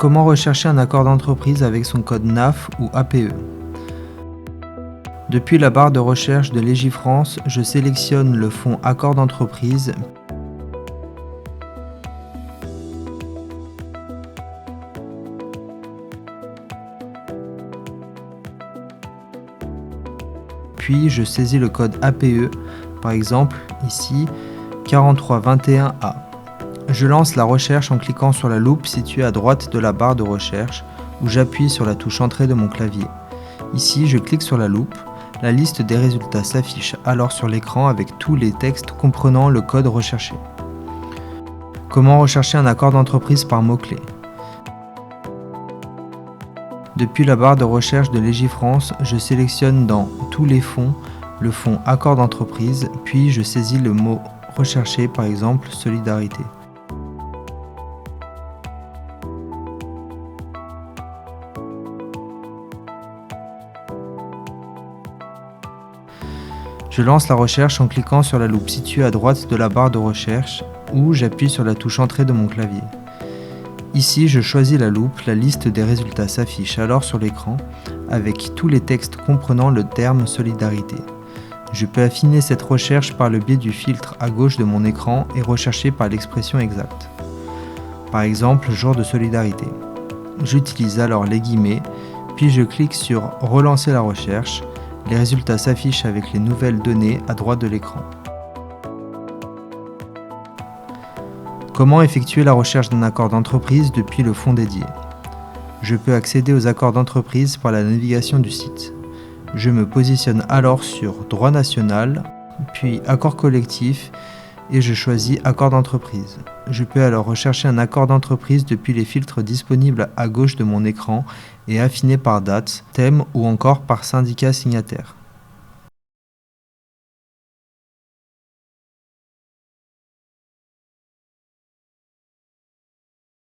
Comment rechercher un accord d'entreprise avec son code NAF ou APE? Depuis la barre de recherche de Légifrance, je sélectionne le fonds Accord d'entreprise, puis je saisis le code APE, par exemple ici 4321A. Je lance la recherche en cliquant sur la loupe située à droite de la barre de recherche où j'appuie sur la touche Entrée de mon clavier. Ici, je clique sur la loupe. La liste des résultats s'affiche alors sur l'écran avec tous les textes comprenant le code recherché. Comment rechercher un accord d'entreprise par mots-clés? Depuis la barre de recherche de Légifrance, je sélectionne dans Tous les fonds le fonds Accord d'entreprise, puis je saisis le mot recherché, par exemple Solidarité. Je lance la recherche en cliquant sur la loupe située à droite de la barre de recherche ou j'appuie sur la touche Entrée de mon clavier. Ici, je choisis la loupe, la liste des résultats s'affiche alors sur l'écran avec tous les textes comprenant le terme Solidarité. Je peux affiner cette recherche par le biais du filtre à gauche de mon écran et rechercher par l'expression exacte. Par exemple, jour de solidarité. J'utilise alors les guillemets, puis je clique sur Relancer la recherche. Les résultats s'affichent avec les nouvelles données à droite de l'écran. Comment effectuer la recherche d'un accord d'entreprise depuis le fonds dédié? Je peux accéder aux accords d'entreprise par la navigation du site. Je me positionne alors sur Droit national, puis Accord collectif et je choisis Accord d'entreprise. Je peux alors rechercher un accord d'entreprise depuis les filtres disponibles à gauche de mon écran et affiner par date, thème ou encore par syndicat signataire.